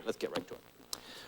let's get right to it.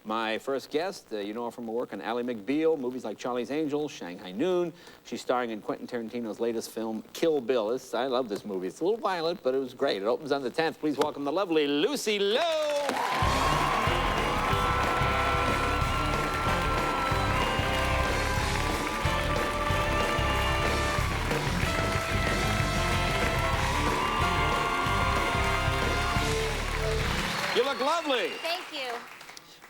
My first guest, you know her from her work on Ally McBeal, movies like Charlie's Angels, Shanghai Noon. She's starring in Quentin Tarantino's latest film, Kill Bill. I love this movie. It's a little violent, but it was great. It opens on the 10th. Please welcome the lovely Lucy Liu. You look lovely. Thank you.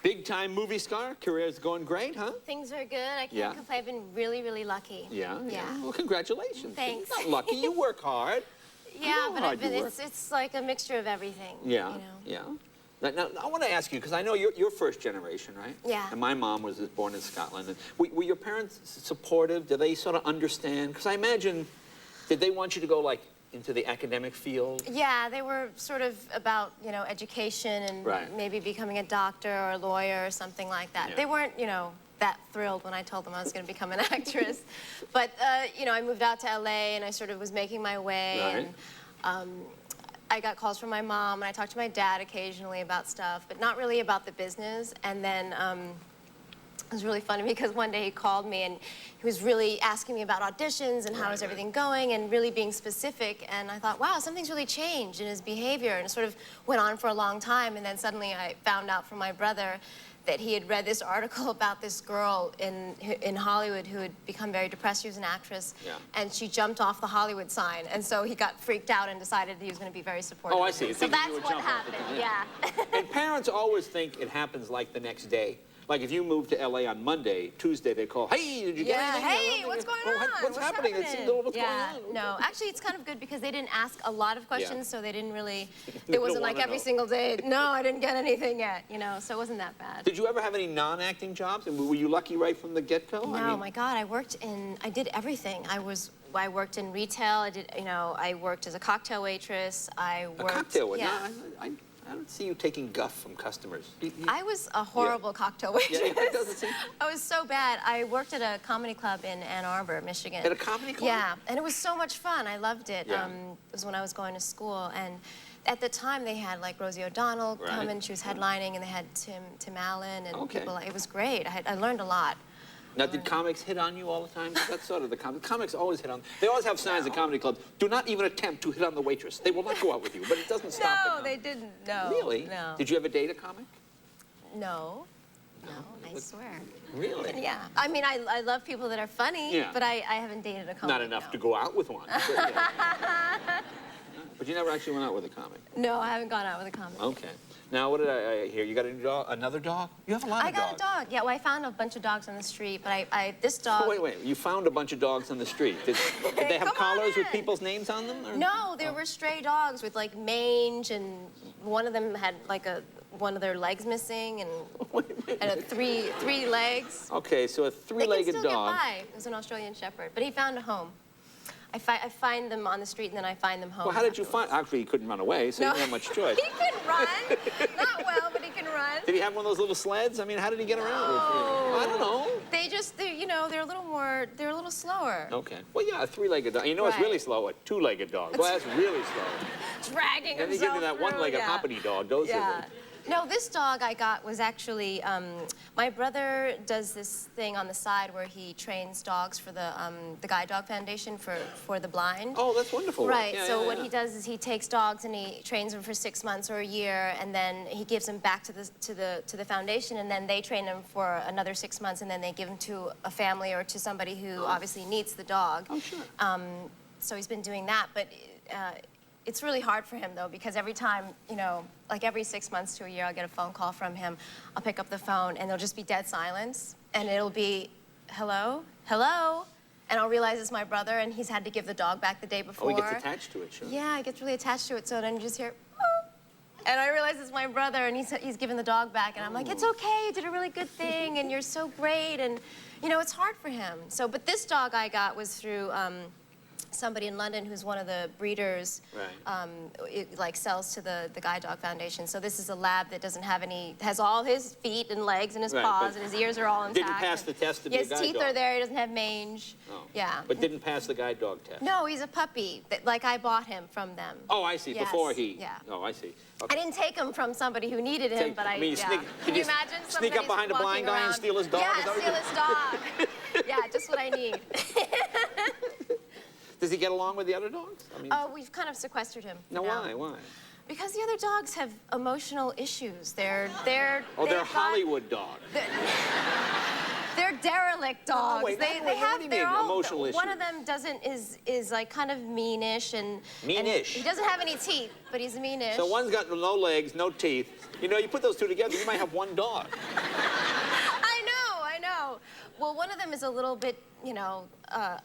Big-time movie star. Career's going great, huh? Things are good. I can't complain. I've been really, really lucky. Yeah? Well, congratulations. Thanks. You're not lucky. You work hard. Yeah, but it's like a mixture of everything. Yeah, you know? yeah. Now, I want to ask you, because I know you're first generation, right? Yeah. And my mom was born in Scotland. And were your parents supportive? Did they sort of understand? Because I imagine, did they want you to go, like, into the academic field? Yeah, they were sort of about, you know, education and maybe becoming a doctor or a lawyer or something like that. Yeah. They weren't, you know, that thrilled when I told them I was going to become an actress. But, you know, I moved out to LA and I sort of was making my way. And I got calls from my mom and I talked to my dad occasionally about stuff, but not really about the business. And then it was really funny because one day he called me and he was really asking me about auditions and how is everything going and really being specific. And I thought, wow, something's really changed in his behavior. And it sort of went on for a long time. And then suddenly I found out from my brother that he had read this article about this girl in Hollywood who had become very depressed. She was an actress, and she jumped off the Hollywood sign. And so he got freaked out and decided he was going to be very supportive. Oh, I see. So that's what happened, And parents always think it happens like the next day. Like if you move to LA on Monday, Tuesday they call, hey, did you get anything? Hey, what's going on? What's happening? What's going on? No, actually it's kind of good because they didn't ask a lot of questions, so they didn't really, it wasn't like every single day, no, I didn't get anything yet, you know, so it wasn't that bad. Did you ever have any non-acting jobs? And were you lucky right from the get-go? No, my God, I did everything. I worked in retail, I worked as a cocktail waitress, I worked... A cocktail waitress? No, I don't see you taking guff from customers. I was a horrible cocktail waitress. Yeah, it doesn't seem... I was so bad. I worked at a comedy club in Ann Arbor, Michigan. At a comedy club? Yeah, and it was so much fun. I loved it. It was when I was going to school, and at the time they had like Rosie O'Donnell come and she was headlining, and they had Tim Allen and people. It was great. I learned a lot. Now, did comics hit on you all the time? That's sort of the comics always hit on. They always have signs in comedy clubs. Do not even attempt to hit on the waitress. They will not go out with you, but it doesn't stop them. No, they didn't. No. Really? No. Did you ever date a comic? No. No, I swear. Really? Yeah. I mean, I love people that are funny, but I haven't dated a comic. Not enough to go out with one. But you never actually went out with a comic? No, I haven't gone out with a comic. Okay. Now, what did I hear? You got a new dog? Another dog? You have a lot of dogs. I got a dog. Yeah, well, I found a bunch of dogs on the street, but this dog... Oh, wait. You found a bunch of dogs on the street. Did they have collars with people's names on them? Or? No, there were stray dogs with, like, mange, and one of them had, like, one of their legs missing, and three legs. Okay, so a three-legged dog. They can still get by. It was an Australian Shepherd, but he found a home. I find them on the street, and then I find them home. Well, how did you find... Actually, he couldn't run away, so you didn't have much choice. He can run. Not well, but he can run. Did he have one of those little sleds? I mean, how did he get around? I don't know. You know, they're a little slower. Okay. Well, yeah, a three-legged dog. You know what's really slow? A two-legged dog. Well, that's really slow. Dragging himself And they give you that one-legged hoppity dog. Those are the... No, this dog I got was actually, my brother does this thing on the side where he trains dogs for the Guide Dog Foundation for the blind. Oh, that's wonderful. Right, so what he does is he takes dogs and he trains them for 6 months or a year, and then he gives them back to the foundation, and then they train them for another 6 months, and then they give them to a family or to somebody who obviously needs the dog. Oh, sure. So he's been doing that, but it's really hard for him, though, because every time, you know, like every 6 months to a year, I'll get a phone call from him. I'll pick up the phone, and there'll just be dead silence, and it'll be, hello, hello, and I'll realize it's my brother, and he's had to give the dog back the day before. Oh, he gets attached to it, sure. Yeah, he gets really attached to it, so then you just hear, oh, and I realize it's my brother, and he's giving the dog back, and I'm like, it's okay, you did a really good thing, and you're so great, and, you know, it's hard for him. So, but this dog I got was through somebody in London who's one of the breeders, like sells to the Guide Dog Foundation. So this is a lab that doesn't have any, has all his feet and legs and his paws, and his ears are all intact. Didn't pass the test to be a guide dog. His teeth are there, he doesn't have mange. Oh. Yeah. But didn't pass the guide dog test. No, he's a puppy. Like I bought him from them. Oh, I see. Yes. Before he. Yeah. Oh, I see. Okay. I didn't take him from somebody who needed him, but I mean, yeah. Can you imagine? Sneak up behind a blind guy and steal his dog? Yeah, steal his dog. Yeah, just what I need. Does he get along with the other dogs? I mean, we've kind of sequestered him. No, why? Why? Because the other dogs have emotional issues. They're Hollywood dogs. They're derelict dogs. Wait, they have their own emotional issues. One of them is like kind of meanish and he doesn't have any teeth, but he's meanish. So one's got no legs, no teeth. You know, you put those two together, you might have one dog. I know. Well, one of them is a little bit, you know,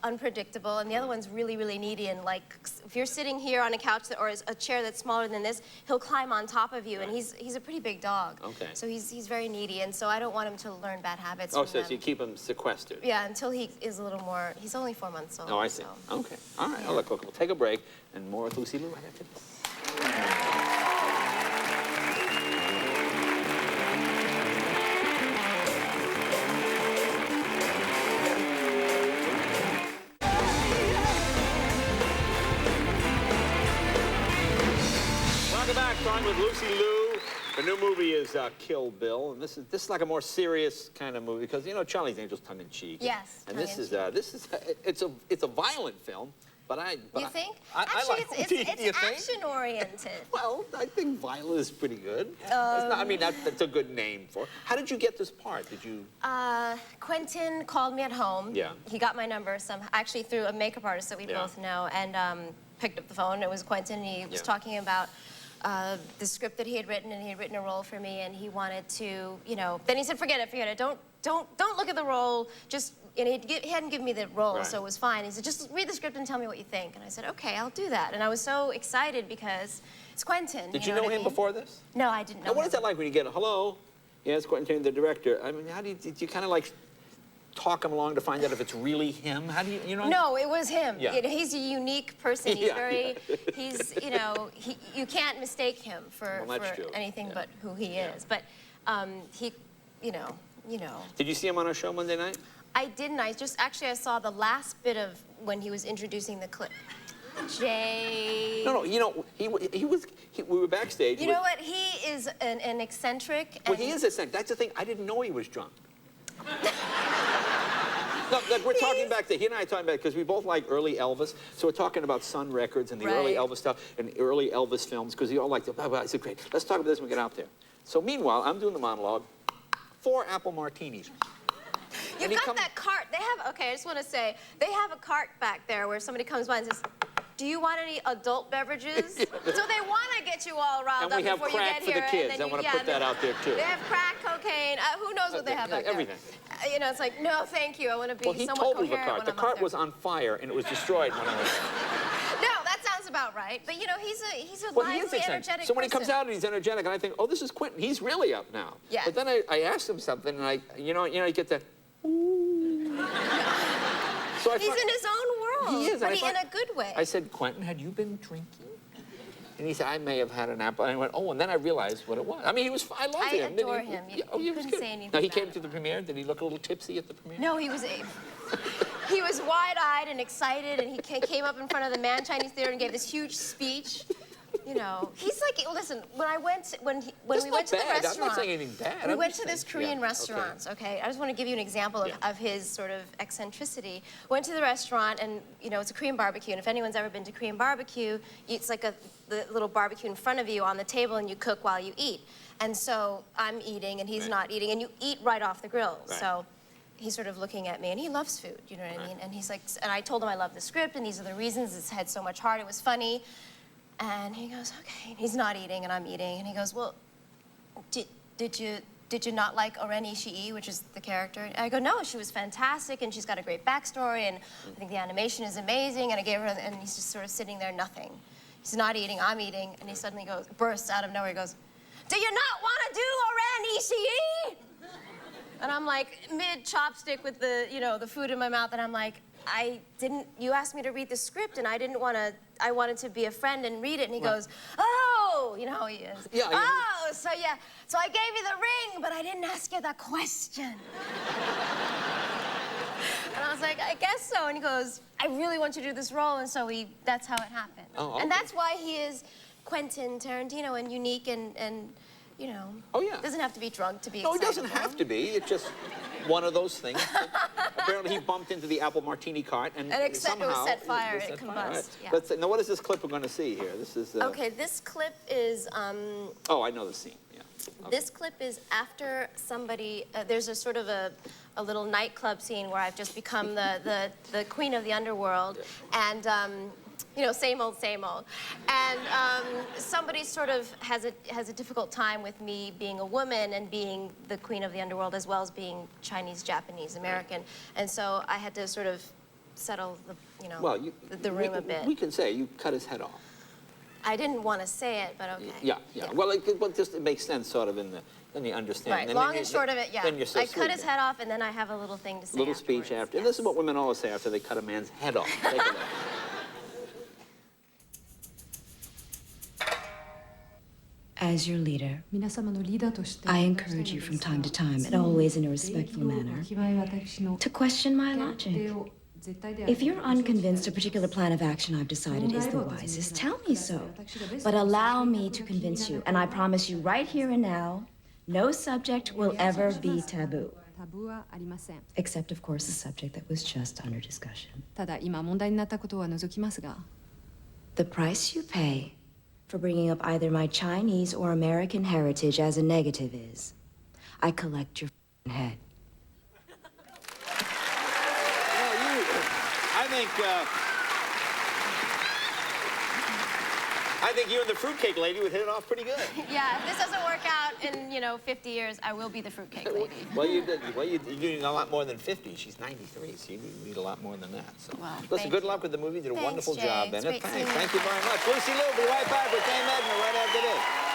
unpredictable, and the other one's really, really needy. And like, if you're sitting here on a couch or a chair that's smaller than this, he'll climb on top of you. And he's a pretty big dog. Okay. So he's very needy, and so I don't want him to learn bad habits. Oh, so you keep him sequestered. Yeah, until he is a little more. He's only 4 months old. Oh, I see. So. Okay. All right. I'll look. We'll take a break, and more with Lucy Liu right after this. Welcome back. Starting with Lucy Liu. The new movie is Kill Bill, and this is like a more serious kind of movie because you know Charlie's Angels tongue in cheek. Yes. And this is it's a violent film, but You think? Actually, it's action oriented. Well, I think violent is pretty good. I mean, that's a good name for it. How did you get this part? Did you? Quentin called me at home. Yeah. He got my number actually through a makeup artist that we both know, and picked up the phone. It was Quentin. And he was talking about the script that he had written, and he had written a role for me, and he wanted to, you know. Then he said, "Forget it. Don't look at the role. Just." And he hadn't given me the role, so it was fine. He said, "Just read the script and tell me what you think." And I said, "Okay, I'll do that." And I was so excited because it's Quentin. Did you know him before this? No, I didn't know him. What is that like when you get a hello? Yes, Quentin, the director. I mean, how do you kind of like talk him along to find out if it's really him? How do you know? No, it was him. Yeah. He's a unique person. He's he's, you know, you can't mistake him for anything but who he is. But he, you know. Did you see him on our show Monday night? I didn't. I saw the last bit of when he was introducing the clip. Jay. No, you know, we were backstage. You know what? He is an eccentric. Well, he is eccentric. That's the thing. I didn't know he was drunk. No, like we're talking back to, he and I are talking about, because we both like early Elvis, so we're talking about Sun Records and the early Elvis stuff and early Elvis films, because he all liked it. I said, great, let's talk about this when we get out there. So meanwhile, I'm doing the monologue, 4 apple martinis. You've got that cart. They have, okay, I just want to say, they have a cart back there where somebody comes by and says, "Do you want any adult beverages?" So they want to get you all riled up before you get here. And we have crack for the kids. I want to put that out there, too. They have crack, cocaine. Who knows what they have back there? Everything. You know, it's like, no, thank you. I want to be somewhat totaled coherent the cart. when The I'm up cart there. was on fire, and it was destroyed when I was... No, that sounds about right. But, you know, he's a Well, lively, he is eccentric. energetic So when he person. comes out and he's energetic, and I think, oh, this is Quentin. He's really up now. Yeah. But then I asked him something, and you get that... So he's in his own world. He is. But in a good way. I said, Quentin, had you been drinking? And he said, I may have had an apple. And I went, oh, and then I realized what it was. I mean, I loved him. I adore him. He was couldn't good. say anything Now, he bad came to the premiere. Did he look a little tipsy at the premiere? No, he was wide-eyed and excited, and he came up in front of the Man Chinese Theater and gave this huge speech. You know, he's like, listen, when we went to the restaurant, I'm not saying anything bad. We went to this Korean restaurant, okay? I just want to give you an example of his sort of eccentricity. Went to the restaurant, and, you know, it's a Korean barbecue, and if anyone's ever been to Korean barbecue, it's like the little barbecue in front of you on the table, and you cook while you eat. And so I'm eating, and he's not eating, and you eat right off the grill. Right. So he's sort of looking at me, and he loves food, you know what I mean? And he's like, and I told him I love the script, and these are the reasons. It's had so much heart. It was funny. And he goes, okay. He's not eating, and I'm eating. And he goes, well, did you not like Oren Ishii, which is the character? And I go, no, she was fantastic, and she's got a great backstory, and I think the animation is amazing. And I gave her, and he's just sort of sitting there, nothing. He's not eating, I'm eating, and he suddenly bursts out of nowhere. He goes, do you not want to do Oren Ishii? And I'm like mid chopstick with the food in my mouth, and I'm like, you asked me to read the script, and I wanted to be a friend and read it. And he goes, oh, you know how he is. Yeah, yeah. Oh, so I gave you the ring, but I didn't ask you the question. And I was like, I guess so. And he goes, I really want you to do this role. And so that's how it happened. Oh, okay. And that's why he is Quentin Tarantino and unique and you know, doesn't have to be drunk to be No, it excitable. doesn't have to be. It's just one of those things. Apparently, he bumped into the apple martini cart, and somehow... It was set fire, it combusted. Right. Yeah. Let's see. Now, what is this clip we're going to see here? This is... Okay, this clip is... Oh, I know the scene, yeah. Okay. This clip is after somebody... there's a sort of a little nightclub scene where I've just become the queen of the underworld, and... you know, same old, same old. And somebody sort of has a difficult time with me being a woman and being the queen of the underworld, as well as being Chinese, Japanese, American. And so I had to sort of settle the room a bit. We can say you cut his head off. I didn't want to say it, but okay. Yeah. Well, it makes sense sort of then you understand. Right, long and short of it, yeah. Then you're so I cut his head off, and then I have a little thing to say little speech after. Yes. And this is what women always say after they cut a man's head off. Take a look. As your leader, I encourage you from time to time, and always in a respectful manner, to question my logic. If you're unconvinced a particular plan of action I've decided is the wisest, tell me so. But allow me to convince you, and I promise you right here and now, no subject will ever be taboo. Except, of course, the subject that was just under discussion. The price you pay for bringing up either my Chinese or American heritage as a negative is, I collect your head. I think you and the fruitcake lady would hit it off pretty good. Yeah, if this doesn't work out in, 50 years, I will be the fruitcake lady. You're doing a lot more than 50. She's 93, so you need a lot more than that. So, well, listen, good luck with the movie. You did a wonderful job in it. Thanks. Thank you very much. Lucy Liu will be right back with Dame Edna right after this.